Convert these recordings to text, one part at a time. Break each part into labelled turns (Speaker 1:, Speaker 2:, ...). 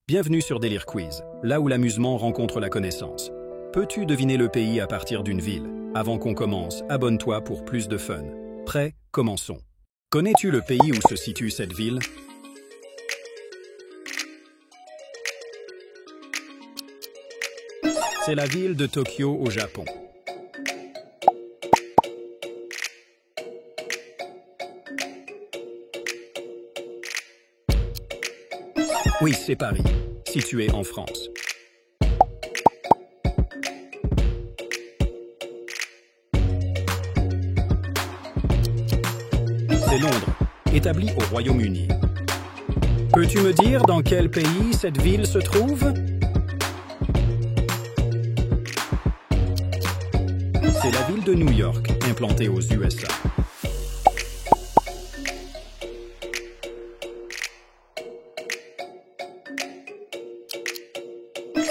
Speaker 1: Bienvenue sur Délire Quiz, là où l'amusement rencontre la connaissance. Peux-tu deviner le pays à partir d'une ville? Avant qu'on commence, abonne-toi pour plus de fun. Prêt? Commençons. Connais-tu le pays où se situe cette ville? C'est la ville de Tokyo au Japon. Oui, c'est Paris, situé en France. C'est Londres, établi au Royaume-Uni. Peux-tu me dire dans quel pays cette ville se trouve? C'est la ville de New York, implantée aux USA.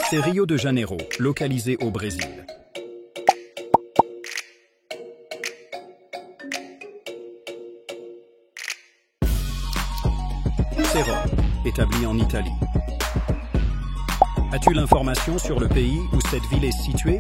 Speaker 1: C'est Rio de Janeiro, localisé au Brésil. C'est Rome, établi en Italie. As-tu l'information sur le pays où cette ville est située?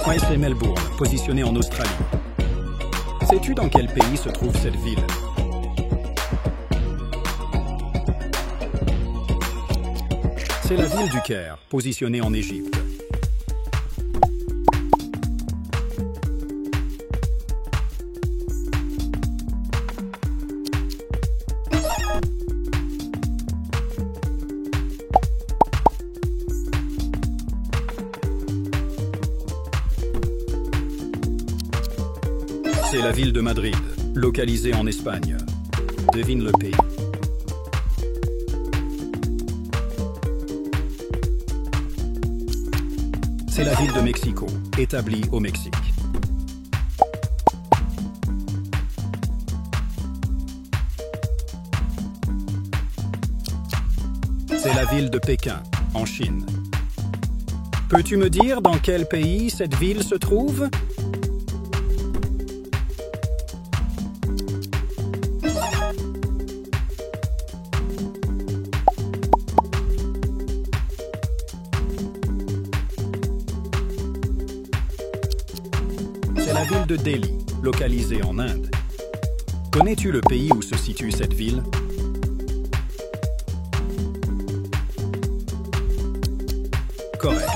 Speaker 1: Oui, c'est Melbourne, positionné en Australie. Sais-tu dans quel pays se trouve cette ville? C'est la ville du Caire, positionnée en Égypte. C'est la ville de Madrid, localisée en Espagne. Devine le pays. C'est la ville de Mexico, établie au Mexique. C'est la ville de Pékin, en Chine. Peux-tu me dire dans quel pays cette ville se trouve? C'est la ville de Delhi, localisée en Inde. Connais-tu le pays où se situe cette ville? Correct,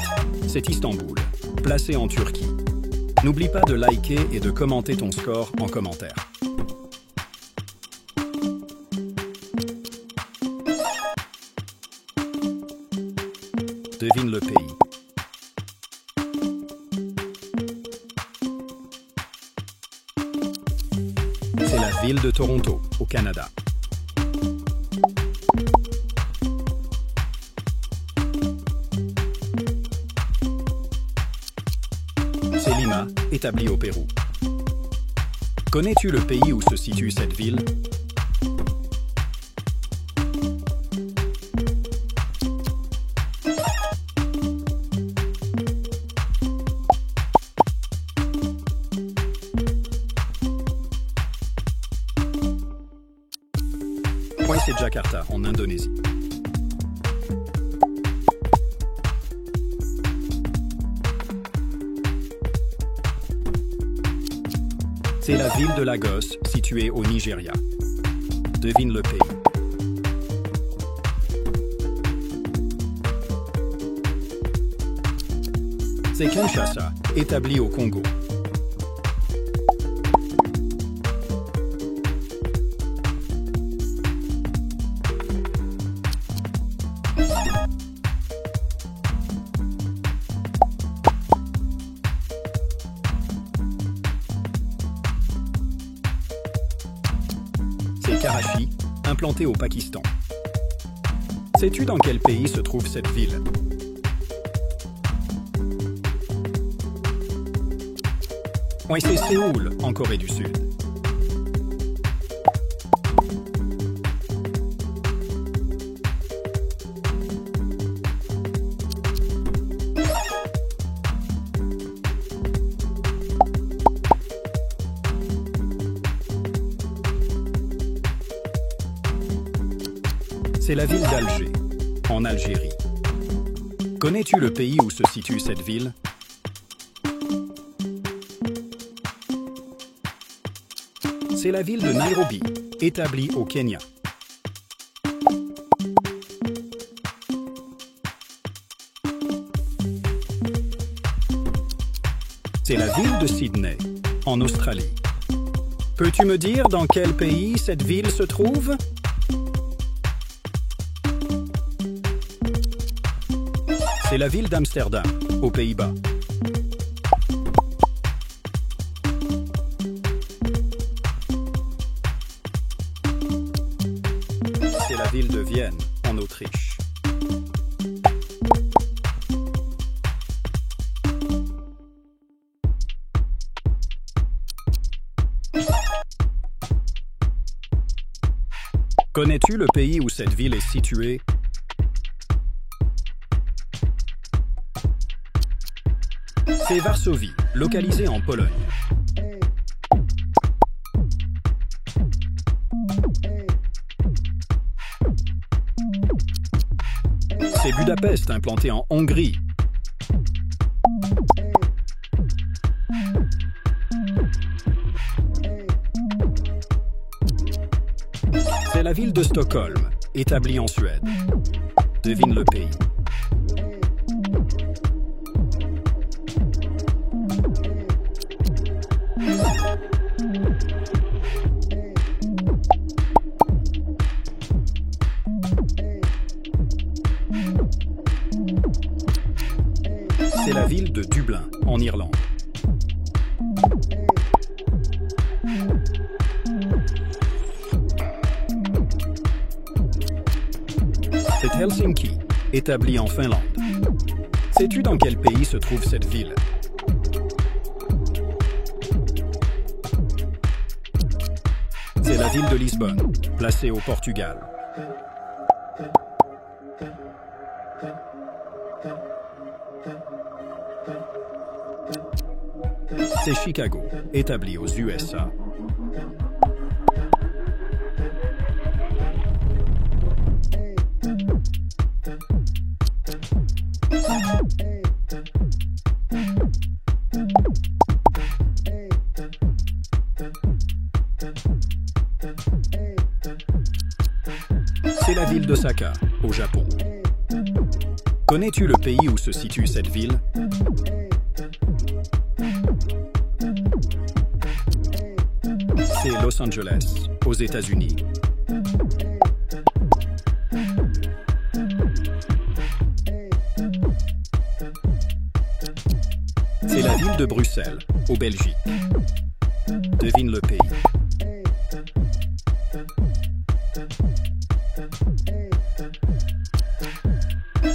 Speaker 1: c'est Istanbul, placé en Turquie. N'oublie pas de liker et de commenter ton score en commentaire. Devine le pays. C'est la ville de Toronto, au Canada. C'est Lima, établi au Pérou. Connais-tu le pays où se situe cette ville? Oui, c'est Jakarta, en Indonésie. C'est la ville de Lagos, située au Nigeria. Devine le pays. C'est Kinshasa, établi au Congo. C'est Karachi, implanté au Pakistan. Sais-tu dans quel pays se trouve cette ville? Oui, c'est Séoul, en Corée du Sud. C'est la ville d'Alger, en Algérie. Connais-tu le pays où se situe cette ville? C'est la ville de Nairobi, établie au Kenya. C'est la ville de Sydney, en Australie. Peux-tu me dire dans quel pays cette ville se trouve? C'est la ville d'Amsterdam, aux Pays-Bas. C'est la ville de Vienne, en Autriche. Connais-tu le pays où cette ville est située? C'est Varsovie, localisée en Pologne. C'est Budapest, implanté en Hongrie. C'est la ville de Stockholm, établie en Suède. Devine le pays. C'est la ville de Dublin, en Irlande. C'est Helsinki, établie en Finlande. Sais-tu dans quel pays se trouve cette ville? C'est la ville de Lisbonne, placée au Portugal. C'est Chicago, établi aux USA. C'est la ville d'Osaka, au Japon. Connais-tu le pays où se situe cette ville? C'est Los Angeles, aux États-Unis. C'est la ville de Bruxelles, au Belgique. Devine le pays.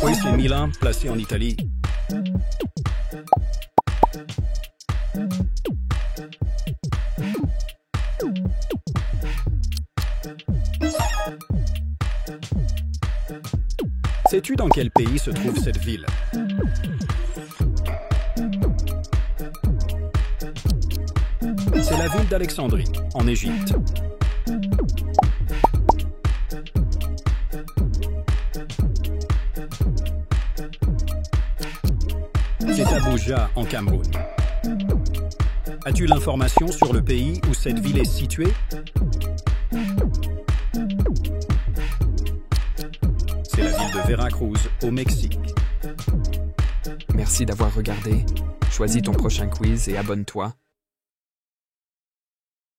Speaker 1: Oui, c'est Milan, placé en Italie. Sais-tu dans quel pays se trouve cette ville? C'est la ville d'Alexandrie, en Égypte. C'est Abuja, en Cameroun. As-tu l'information sur le pays où cette ville est située? C'est la ville de Veracruz, au Mexique.
Speaker 2: Merci d'avoir regardé. Choisis ton prochain quiz et abonne-toi.